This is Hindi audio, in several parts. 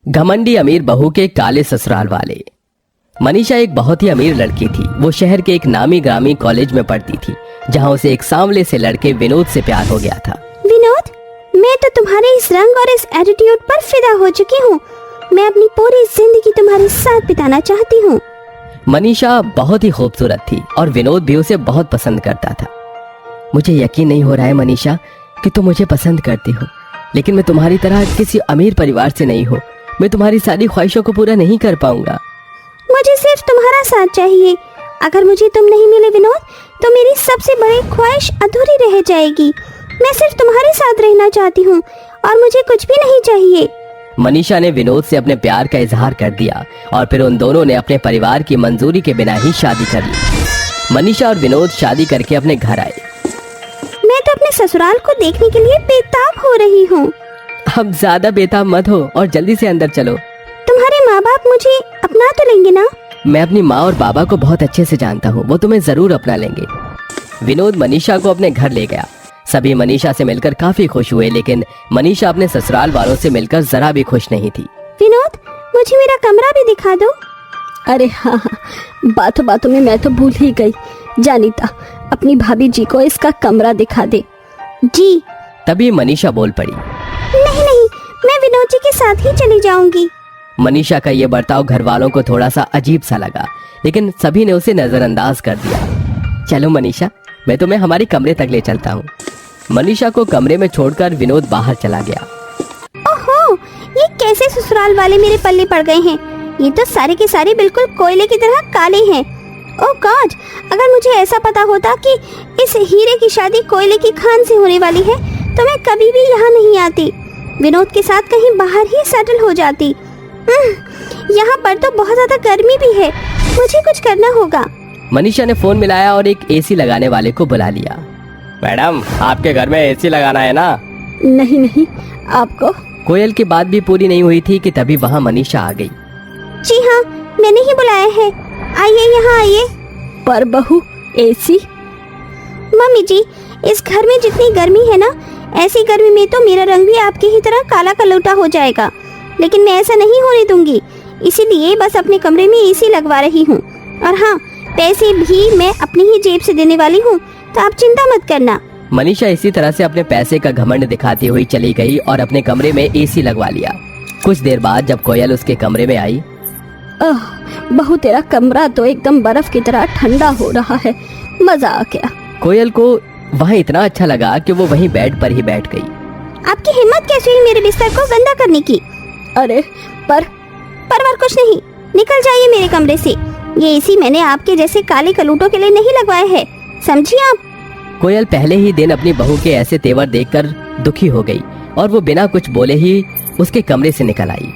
घमंडी अमीर बहू के काले ससुराल वाले। मनीषा एक बहुत ही अमीर लड़की थी। वो शहर के एक नामी ग्रामी कॉलेज में पढ़ती थी, जहां उसे एक सांवले से लड़के विनोद से प्यार हो गया था। विनोद, मैं तो तुम्हारे इस रंग और इस एटीट्यूड पर फिदा हो चुकी हूँ। मैं अपनी पूरी जिंदगी तुम्हारे साथ बिताना चाहती हूँ। मनीषा बहुत ही खूबसूरत थी और विनोद भी उसे बहुत पसंद करता था। मुझे यकीन नहीं हो रहा है मनीषा कि तुम मुझे पसंद करती हो, लेकिन मैं तुम्हारी तरह किसी अमीर परिवार से नहीं हूँ। मैं तुम्हारी सारी ख्वाहिशों को पूरा नहीं कर पाऊंगा। मुझे सिर्फ तुम्हारा साथ चाहिए। अगर मुझे तुम नहीं मिले विनोद, तो मेरी सबसे बड़ी ख्वाहिश अधूरी रह जाएगी। मैं सिर्फ तुम्हारे साथ रहना चाहती हूँ और मुझे कुछ भी नहीं चाहिए। मनीषा ने विनोद से अपने प्यार का इजहार कर दिया और फिर उन दोनों ने अपने परिवार की मंजूरी के बिना ही शादी कर ली। मनीषा और विनोद शादी करके अपने घर आए। मैं तो अपने ससुराल को देखने के लिए बेताब हो रही हूँ। अब ज्यादा बेताब मत हो और जल्दी से अंदर चलो। तुम्हारे माँ बाप मुझे अपना तो लेंगे ना? मैं अपनी माँ और बाबा को बहुत अच्छे से जानता हूँ, वो तुम्हें जरूर अपना लेंगे। विनोद मनीषा को अपने घर ले गया। सभी मनीषा से मिलकर काफी खुश हुए, लेकिन मनीषा अपने ससुराल वालों से मिलकर जरा भी खुश नहीं थी। विनोद, मुझे मेरा कमरा भी दिखा दो। अरे हाँ, बातों बातों में मैं तो भूल ही गई। जानिता, अपनी भाभी जी को इसका कमरा दिखा दे। जी। तभी मनीषा बोल पड़ी, नहीं, मैं विनोद जी के साथ ही चली जाऊंगी। मनीषा का ये बर्ताव घर वालों को थोड़ा सा अजीब सा लगा, लेकिन सभी ने उसे नजरअंदाज कर दिया। चलो मनीषा, मैं तुम्हें हमारे कमरे तक ले चलता हूँ। मनीषा को कमरे में छोड़कर विनोद बाहर चला गया। ओहो, ये कैसे ससुराल वाले मेरे पल्ले पड़ गए हैं? ये तो सारे के सारे बिल्कुल कोयले की तरह काले हैं। ओह गॉड, अगर मुझे ऐसा पता होता कि इस हीरे की शादी कोयले की खान से होने वाली है, तो मैं कभी भी यहाँ नहीं आती। विनोद के साथ कहीं बाहर ही सेटल हो जाती। यहाँ पर तो बहुत ज्यादा गर्मी भी है। मुझे कुछ करना होगा। मनीषा ने फोन मिलाया और एक एसी लगाने वाले को बुला लिया। मैडम, आपके घर में एसी लगाना है ना? नहीं, आपको? कोयल की बात भी पूरी नहीं हुई थी कि तभी वहाँ मनीषा आ गई। जी हाँ, मैंने ही बुलाया है। आइए, यहाँ आइए। पर बहू, एसी? मम्मी जी, इस घर में जितनी गर्मी है ना, ऐसी गर्मी में तो मेरा रंग भी आपकी ही तरह काला कलूटा हो जाएगा। लेकिन मैं ऐसा नहीं होने दूंगी, इसीलिए बस अपने कमरे में एसी लगवा रही हूँ। और हाँ, पैसे भी मैं अपनी ही जेब से देने वाली हूँ, तो आप चिंता मत करना। मनीषा इसी तरह से अपने पैसे का घमंड दिखाती हुई चली गई और अपने कमरे में एसी लगवा लिया। कुछ देर बाद जब कोयल उसके कमरे में आई, बहू, तेरा कमरा तो एकदम बर्फ की तरह ठंडा हो रहा है। मजा आ गया। कोयल को वहाँ इतना अच्छा लगा कि वो वहीं बेड पर ही बैठ गई। आपकी हिम्मत कैसे हुई मेरे बिस्तर को गंदा करने की? अरे पर कुछ नहीं, निकल जाइए मेरे कमरे से। ये एसी मैंने आपके जैसे काले कलूटों के लिए नहीं लगवाया है, समझिए आप। कोयल पहले ही दिन अपनी बहू के ऐसे तेवर देखकर दुखी हो गई और वो बिना कुछ बोले ही उसके कमरे से निकल आई।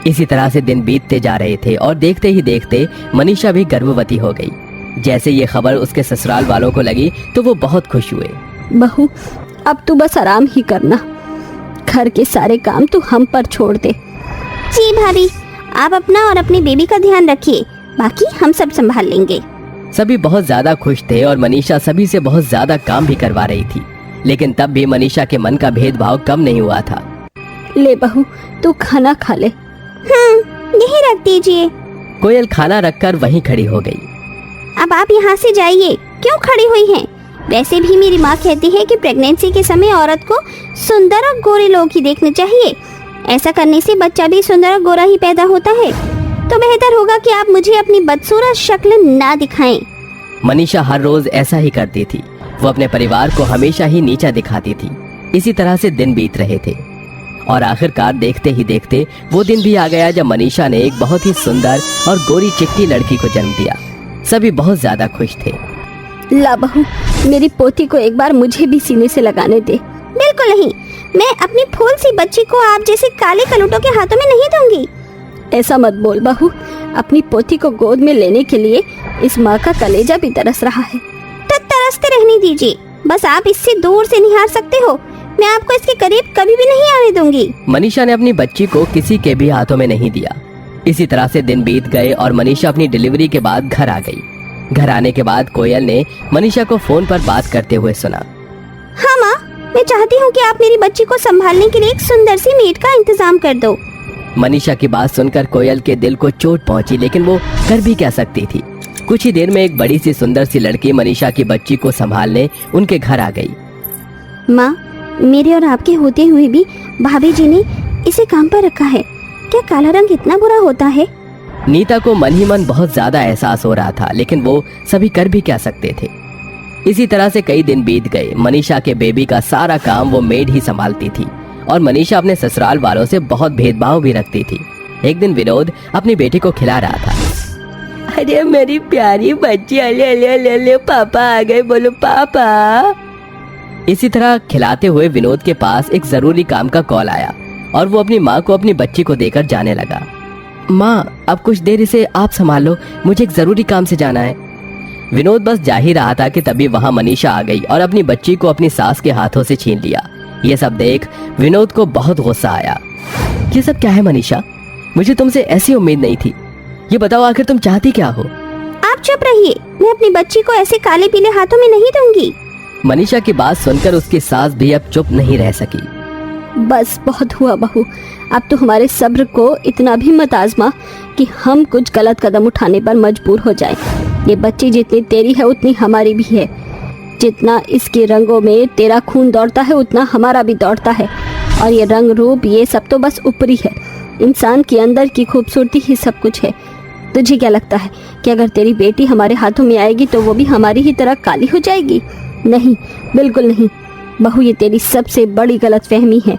इसी तरह से दिन बीतते जा रहे थे और देखते ही देखते मनीषा भी गर्भवती हो गई। जैसे ये खबर उसके ससुराल वालों को लगी तो वो बहुत खुश हुए। बहू, अब तू बस आराम ही करना। घर के सारे काम तू हम पर छोड़ दे। जी भाभी, आप अपना और अपनी बेबी का ध्यान रखिए, बाकी हम सब संभाल लेंगे। सभी बहुत ज्यादा खुश थे और मनीषा सभी से बहुत ज्यादा काम भी करवा रही थी, लेकिन तब भी मनीषा के मन का भेदभाव कम नहीं हुआ था। ले बहू, तू खाना खा ले। यही रख दीजिए। कोयल खाना रखकर वहीं खड़ी हो गई। अब आप यहाँ से जाइए। क्यों खड़ी हुई हैं? वैसे भी मेरी माँ कहती है कि प्रेगनेंसी के समय औरत को सुंदर और गोरे लोग ही देखने चाहिए। ऐसा करने से बच्चा भी सुंदर और गोरा ही पैदा होता है। तो बेहतर होगा कि आप मुझे अपनी बदसूरत शक्ल ना दिखाएं। मनीषा हर रोज ऐसा ही करती थी। वो अपने परिवार को हमेशा ही नीचा दिखाती थी। इसी तरह से दिन बीत रहे थे और आखिरकार देखते ही देखते वो दिन भी आ गया जब मनीषा ने एक बहुत ही सुंदर और गोरी चिट्टी लड़की को जन्म दिया। सभी बहुत ज्यादा खुश थे। ला बहू, मेरी पोती को एक बार मुझे भी सीने से लगाने दे। बिल्कुल नहीं, मैं अपनी फूल सी बच्ची को आप जैसे काले कलूटों के हाथों में नहीं दूंगी। ऐसा मत बोल बहू, अपनी पोती को गोद में लेने के लिए इस माँ का कलेजा भी तरस रहा है। तो तरसते रहने दीजिए, बस आप इससे दूर से निहार सकते हो। मैं आपको इसके करीब कभी भी नहीं आने दूंगी। मनीषा ने अपनी बच्ची को किसी के भी हाथों में नहीं दिया। इसी तरह से दिन बीत गए और मनीषा अपनी डिलीवरी के बाद घर आ गई। घर आने के बाद कोयल ने मनीषा को फोन पर बात करते हुए सुना। हाँ माँ, मैं चाहती हूँ कि आप मेरी बच्ची को संभालने के लिए एक सुंदर सी मेड का इंतजाम कर दो। मनीषा की बात सुनकर कोयल के दिल को चोट पहुंची, लेकिन वो कर भी क्या सकती थी। कुछ ही देर में एक बड़ी सी सुंदर सी लड़की मनीषा की बच्ची को संभालने उनके घर आ गई। माँ, मेरे और आपके होते हुए भी भाभी जी ने इसे काम पर रखा है। क्या काला रंग इतना बुरा होता है? नीता को मन ही मन बहुत ज्यादा एहसास हो रहा था, लेकिन वो सभी कर भी क्या सकते थे। इसी तरह से कई दिन बीत गए। मनीषा के बेबी का सारा काम वो मेड ही संभालती थी और मनीषा अपने ससुराल वालों से बहुत भेदभाव भी रखती थी। एक दिन विनोद अपनी बेटी को खिला रहा था। अरे मेरी प्यारी बच्ची, अले अले अले अले, पापा आ गए, बोलो पापा। इसी तरह खिलाते हुए विनोद के पास एक जरूरी काम का कॉल आया और वो अपनी माँ को अपनी बच्ची को देकर जाने लगा। माँ, अब कुछ देर इसे आप संभाल लो, मुझे एक जरूरी काम से जाना है। विनोद बस जा ही रहा था कि तभी वहां मनीषा आ गई और अपनी बच्ची को अपनी सास के हाथों से छीन लिया। ये सब देख विनोद को बहुत गुस्सा आया। ये सब क्या है मनीषा? मुझे तुमसे ऐसी उम्मीद नहीं थी। ये बताओ आखिर तुम चाहती क्या हो? आप चुप रहिए, मैं अपनी बच्ची को ऐसे काले पीले हाथों में नहीं दूंगी। मनीषा की बात सुनकर उसकी सास भी अब चुप नहीं रह सकी। बस बहुत हुआ बहू, अब तो हमारे सब्र को इतना भी मत आजमा कि हम कुछ गलत कदम उठाने पर मजबूर हो जाएं। ये बच्ची जितनी तेरी है उतनी हमारी भी है। जितना इसके रंगों में तेरा खून दौड़ता है उतना हमारा भी दौड़ता है। और ये रंग रूप ये सब तो बस ऊपरी है, इंसान के अंदर की खूबसूरती ही सब कुछ है। तुझे क्या लगता है कि अगर तेरी बेटी हमारे हाथों में आएगी तो वो भी हमारी ही तरह काली हो जाएगी? नहीं, बिल्कुल नहीं बहू, ये तेरी सबसे बड़ी गलतफहमी है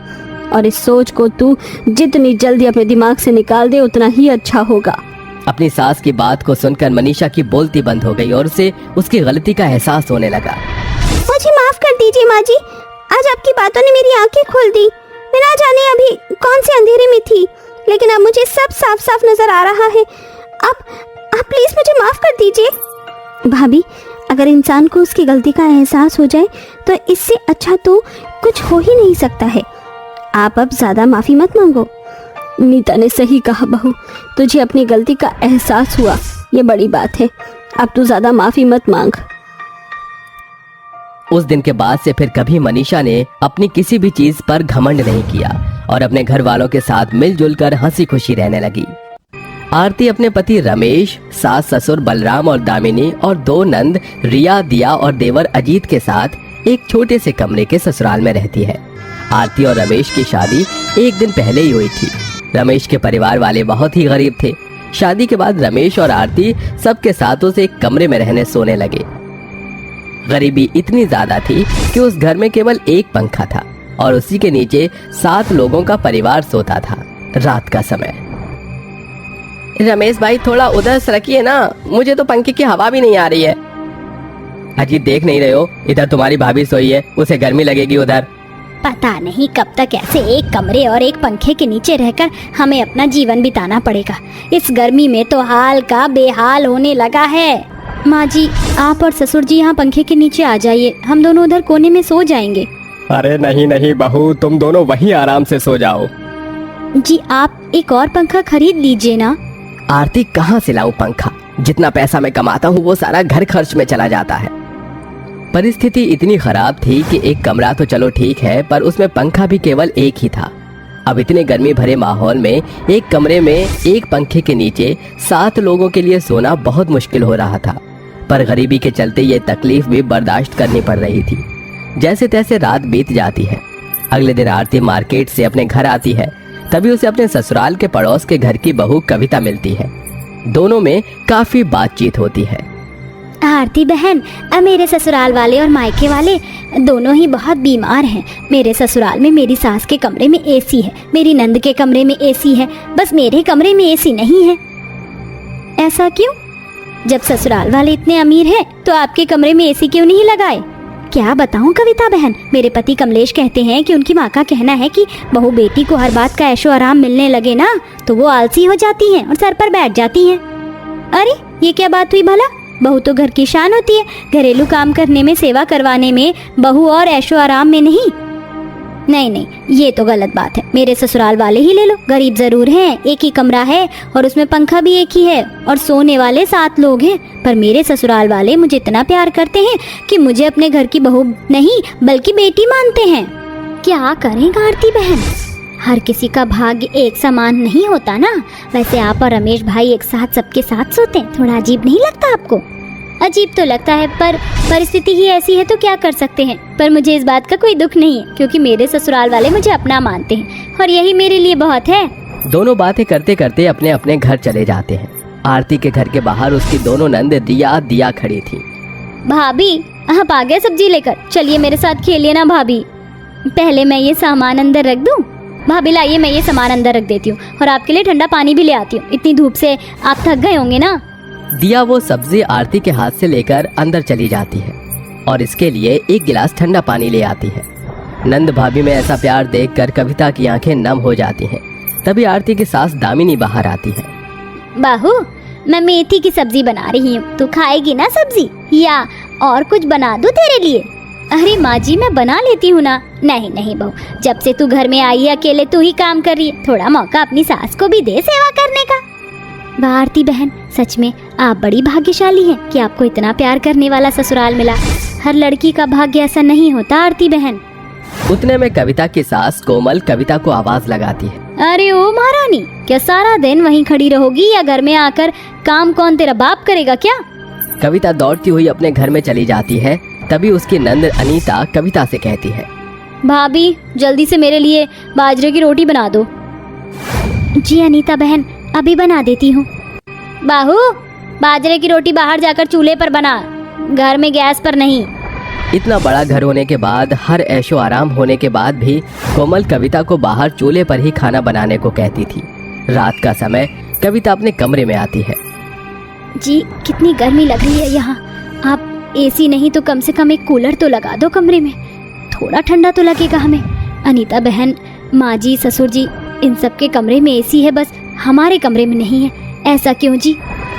और इस सोच को तू जितनी जल्दी अपने दिमाग से निकाल दे उतना ही अच्छा होगा। अपनी सास की बात को सुनकर मनीषा की बोलती बंद हो गई और उसे उसकी गलती का एहसास होने लगा। मुझे माफ कर दीजिए माँ जी, आज आपकी बातों ने मेरी आंखें खोल दी। मैं ना जाने अभी कौन से अंधेरे में थी, लेकिन अब मुझे सब साफ साफ नजर आ रहा है। आप प्लीज मुझे माफ कर दीजिए। भाभी, अगर इंसान को उसकी गलती का एहसास हो जाए तो इससे अच्छा तो कुछ हो ही नहीं सकता है। आप अब ज्यादा माफी मत मांगो। नीता ने सही कहा बहू, तुझे अपनी गलती का एहसास हुआ, ये बड़ी बात है। अब तू ज्यादा माफी मत मांग। उस दिन के बाद से फिर कभी मनीषा ने अपनी किसी भी चीज पर घमंड नहीं किया और अपने घर वालों के साथ मिलजुल कर हंसी खुशी रहने लगी। आरती अपने पति रमेश, सास ससुर बलराम और दामिनी और 2 नंद रिया, दिया और देवर अजीत के साथ एक छोटे से कमरे के ससुराल में रहती है। आरती और रमेश की शादी एक दिन पहले ही हुई थी। रमेश के परिवार वाले बहुत ही गरीब थे। शादी के बाद रमेश और आरती सबके साथ उस एक कमरे में रहने सोने लगे। गरीबी इतनी ज्यादा थी कि उस घर में केवल एक पंखा था और उसी के नीचे 7 लोगों का परिवार सोता था रात का समय। रमेश भाई, थोड़ा उधर सरकिए ना, मुझे तो पंखे की हवा भी नहीं आ रही है। अजीत, देख नहीं रहे हो, इधर तुम्हारी भाभी सोई है, उसे गर्मी लगेगी उधर। पता नहीं कब तक ऐसे एक कमरे और एक पंखे के नीचे रहकर हमें अपना जीवन बिताना पड़ेगा। इस गर्मी में तो हाल का बेहाल होने लगा है। माँ जी, आप और ससुर जी यहाँ पंखे के नीचे आ जाइए, हम दोनों उधर कोने में सो जाएंगे। अरे नहीं नहीं बहू, तुम दोनों वहीं आराम से सो जाओ। जी, आप एक और पंखा खरीद लीजिए ना। आरती, कहाँ से लाऊं पंखा? जितना पैसा मैं कमाता हूँ वो सारा घर खर्च में चला जाता है। परिस्थिति इतनी खराब थी कि एक कमरा तो चलो ठीक है, पर उसमें पंखा भी केवल एक ही था। अब इतने गर्मी भरे माहौल में एक कमरे में एक पंखे के नीचे 7 लोगों के लिए सोना बहुत मुश्किल हो रहा था। पर गरीबी के चलते ये तकलीफ भी बर्दाश्त करनी पड़ रही थी। जैसे तैसे रात बीत जाती है। अगले दिन आरती मार्केट से अपने घर आती है, तभी उसे अपने ससुराल के पड़ोस के घर की बहू कविता मिलती है। दोनों में काफी बातचीत होती है। आरती बहन, मेरे ससुराल वाले और मायके वाले दोनों ही बहुत बीमार हैं। मेरे ससुराल में मेरी सास के कमरे में एसी है, मेरी नंद के कमरे में एसी है, बस मेरे कमरे में एसी नहीं है। ऐसा क्यों? जब ससुराल वाले इतने अमीर हैं तो आपके कमरे में एसी क्यों नहीं लगाए? क्या बताऊं कविता बहन, मेरे पति कमलेश कहते हैं कि उनकी माँ का कहना है कि बहू बेटी को हर बात का ऐशो आराम मिलने लगे ना तो वो आलसी हो जाती हैं और सर पर बैठ जाती हैं। अरे ये क्या बात हुई भला? बहू तो घर की शान होती है, घरेलू काम करने में, सेवा करवाने में, बहू और ऐशो आराम में नहीं। नहीं नहीं, ये तो गलत बात है। मेरे ससुराल वाले ही ले लो, गरीब जरूर हैं, एक ही कमरा है और उसमें पंखा भी एक ही है और सोने वाले 7 लोग हैं, पर मेरे ससुराल वाले मुझे इतना प्यार करते हैं कि मुझे अपने घर की बहू नहीं बल्कि बेटी मानते हैं। क्या करें आरती बहन, हर किसी का भाग्य एक समान नहीं होता ना। वैसे आप और रमेश भाई एक साथ सबके साथ सोते हैं, थोड़ा अजीब नहीं लगता आपको? अजीब तो लगता है, पर परिस्थिति ही ऐसी है तो क्या कर सकते हैं। पर मुझे इस बात का कोई दुख नहीं है, क्योंकि मेरे ससुराल वाले मुझे अपना मानते हैं और यही मेरे लिए बहुत है। दोनों बातें करते करते अपने अपने घर चले जाते हैं। आरती के घर के बाहर उसकी दोनों नंद दिया खड़ी थी। भाभी आप आ गए सब्जी लेकर, चलिए मेरे साथ खेलिए ना भाभी। पहले मैं ये सामान अंदर रख दूं? भाभी लाइए, मैं ये सामान अंदर रख देती हूँ और आपके लिए ठंडा पानी भी ले आती हूँ। इतनी धूप से आप थक गए होंगे ना। दिया वो सब्जी आरती के हाथ से लेकर अंदर चली जाती है और इसके लिए एक गिलास ठंडा पानी ले आती है। नंद भाभी में ऐसा प्यार देखकर कविता की आंखें नम हो जाती हैं। तभी आरती की सास दामिनी बाहर आती है। बहू, मैं मेथी की सब्जी बना रही हूँ, तू खाएगी ना सब्जी या और कुछ बना दूँ तेरे लिए? अरे माँ जी, मैं बना लेती हूँ ना। नहीं नहीं बहू, जब से तू घर में आई है अकेले तू ही काम कर रही है, थोड़ा मौका अपनी सास को भी दे सेवा करने का। भारती बहन, सच में आप बड़ी भाग्यशाली हैं कि आपको इतना प्यार करने वाला ससुराल मिला। हर लड़की का भाग्य ऐसा नहीं होता आरती बहन। उतने में कविता की सास कोमल कविता को आवाज लगाती है। अरे ओ महारानी, क्या सारा दिन वहीं खड़ी रहोगी या घर में आकर काम कौन तेरा बाप करेगा क्या? कविता दौड़ती हुई अपने घर में चली जाती है। तभी उसकी नंद अनीता कविता से कहती है, भाभी जल्दी से मेरे लिए बाजरे की रोटी बना दो। जी अनीता बहन, अभी बना देती हूँ। बाहू, बाजरे की रोटी बाहर जाकर चूल्हे पर बना, घर में गैस पर नहीं। इतना बड़ा घर होने के बाद, हर ऐशो आराम होने के बाद भी कोमल कविता को बाहर चूल्हे पर ही खाना बनाने को कहती थी। रात का समय कविता अपने कमरे में आती है। जी कितनी गर्मी लग रही है यहाँ, आप एसी नहीं तो कम से कम एक कूलर तो लगा दो कमरे में, थोड़ा ठंडा तो लगेगा हमें। अनीता बहन, माँ जी, ससुर जी, इन सब के कमरे में एसी है, बस हमारे कमरे में नहीं है। ऐसा क्यों जी?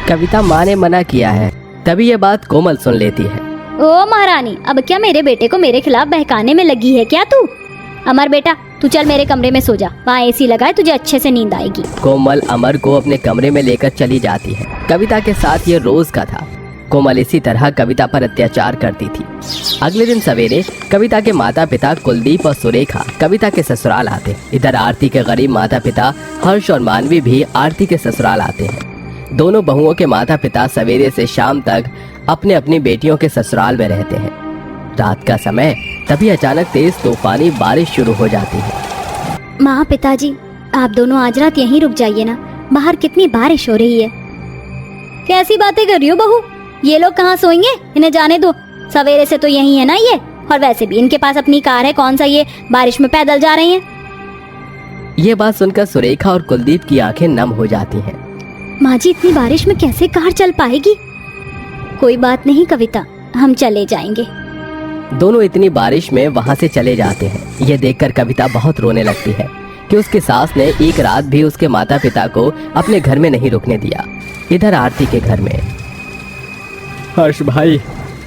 कविता माँ ने मना किया है। तभी ये बात कोमल सुन लेती है। ओ महारानी, अब क्या मेरे बेटे को मेरे खिलाफ बहकाने में लगी है क्या तू? अमर बेटा, तू चल मेरे कमरे में सो जा, वहाँ एसी लगाए, तुझे अच्छे से नींद आएगी। कोमल अमर को अपने कमरे में लेकर चली जाती है। कविता के साथ ये रोज का था। कोमल इसी तरह कविता पर अत्याचार करती थी। अगले दिन सवेरे कविता के माता पिता कुलदीप और सुरेखा कविता के ससुराल आते। इधर आरती के गरीब माता पिता हर्ष और मानवी भी आरती के ससुराल आते हैं। दोनों बहुओं के माता पिता सवेरे से शाम तक अपने अपनी बेटियों के ससुराल में रहते हैं। रात का समय, तभी अचानक तेज तूफानी बारिश शुरू हो जाती है। माँ, पिताजी, आप दोनों आज रात यहीं रुक जाइए ना, बाहर कितनी बारिश हो रही है। कैसी बातें कर रही हो बहू? ये लोग कहाँ सोएंगे? इन्हें जाने दो, सवेरे से तो यही है ना ये, और वैसे भी इनके पास अपनी कार है, कौन सा ये बारिश में पैदल जा रही हैं? ये बात सुनकर सुरेखा और कुलदीप की आंखें नम हो जाती हैं। माँ जी, इतनी बारिश में कैसे कार चल पाएगी? कोई बात नहीं कविता, हम चले जाएंगे। दोनों इतनी बारिश में वहाँ से चले जाते हैं। ये देखकर कविता बहुत रोने लगती है कि उसकी सास ने एक रात भी उसके माता पिता को अपने घर में नहीं रुकने दिया। इधर आरती के घर में, हर्ष भाई,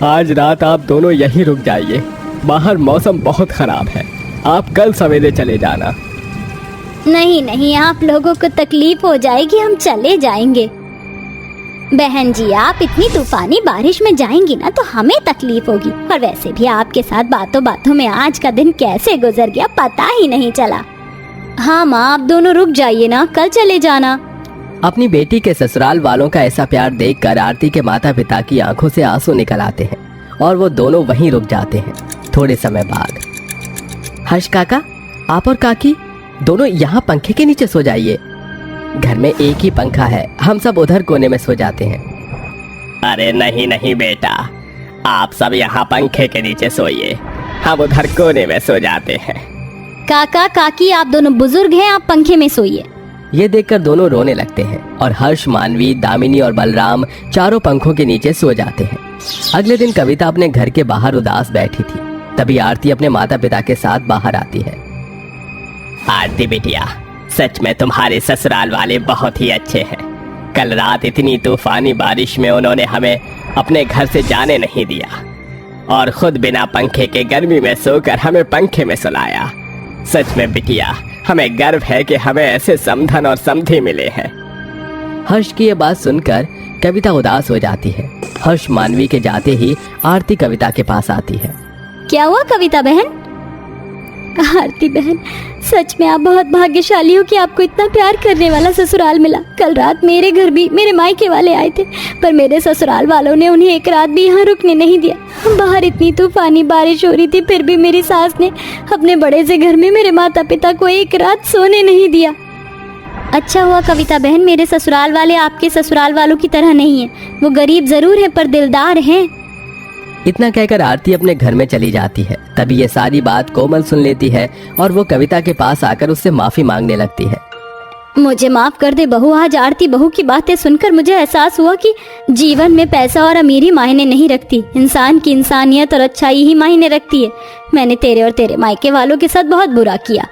आज रात आप दोनों यहीं रुक जाइए, बाहर मौसम बहुत खराब है, आप कल सवेरे चले जाना। नहीं नहीं, आप लोगों को तकलीफ हो जाएगी, हम चले जाएंगे। बहन जी, आप इतनी तूफानी बारिश में जाएंगी ना तो हमें तकलीफ होगी, और वैसे भी आपके साथ बातों बातों में आज का दिन कैसे गुजर गया पता ही नहीं चला। हाँ माँ, आप दोनों रुक जाइए ना, कल चले जाना। अपनी बेटी के ससुराल वालों का ऐसा प्यार देखकर आरती के माता पिता की आंखों से आंसू निकल आते हैं और वो दोनों वहीं रुक जाते हैं। थोड़े समय बाद, हर्ष काका, आप और काकी दोनों यहाँ पंखे के नीचे सो जाइए, घर में एक ही पंखा है, हम सब उधर कोने में सो जाते हैं। अरे नहीं नहीं बेटा, आप सब यहाँ पंखे के नीचे सोइए, हम उधर कोने में सो जाते हैं। काका काकी, आप दोनों बुजुर्ग हैं, आप पंखे में सोइए। ये देखकर दोनों रोने लगते हैं और हर्ष, मानवी, दामिनी और बलराम चारों पंखों के नीचे सो जाते हैं। अगले दिन कविता अपने घर के बाहर उदास बैठी थी। तभी आरती अपने माता पिता के साथ बाहर आती है। आरती बेटिया, सच में तुम्हारे ससुराल वाले बहुत ही अच्छे हैं। कल रात इतनी तूफानी बारिश में उन्होंने हमें अपने घर से जाने नहीं दिया और खुद बिना पंखे के गर्मी में सोकर हमें पंखे में सुलाया। सच में बिटिया, हमें गर्व है कि हमें ऐसे समधन और समधी मिले हैं। हर्ष की ये बात सुनकर कविता उदास हो जाती है। हर्ष मानवी के जाते ही आरती कविता के पास आती है। क्या हुआ कविता बहन? आरती बहन, सच में आप बहुत भाग्यशाली हो कि आपको इतना प्यार करने वाला ससुराल मिला। कल रात मेरे घर भी मेरे मायके वाले आए थे, पर मेरे ससुराल वालों ने उन्हें एक रात भी यहाँ रुकने नहीं दिया। बाहर इतनी तूफानी बारिश हो रही थी, फिर भी मेरी सास ने अपने बड़े से घर में मेरे माता पिता को एक रात सोने नहीं दिया। अच्छा हुआ कविता बहन, मेरे ससुराल वाले आपके ससुराल वालों की तरह नहीं है। वो गरीब जरूर है पर दिलदार हैं। इतना कहकर आरती अपने घर में चली जाती है। तभी ये सारी बात कोमल सुन लेती है और वो कविता के पास आकर उससे माफी मांगने लगती है। मुझे माफ कर दे बहू, आज आरती बहू की बातें सुनकर मुझे एहसास हुआ कि जीवन में पैसा और अमीरी मायने नहीं रखती, इंसान की इंसानियत और अच्छाई ही मायने रखती है। मैंने तेरे और तेरे मायके वालों के साथ बहुत बुरा किया।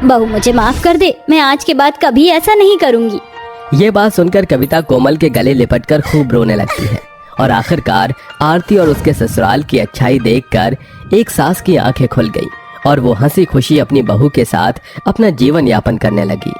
बहू मुझे माफ कर दे, मैं आज के बाद कभी ऐसा नहीं करूंगी। ये बात सुनकर कविता कोमल के गले लिपटकर खूब रोने लगती है और आखिरकार आरती और उसके ससुराल की अच्छाई देखकर एक सास की आंखें खुल गई और वो हंसी खुशी अपनी बहू के साथ अपना जीवन यापन करने लगी।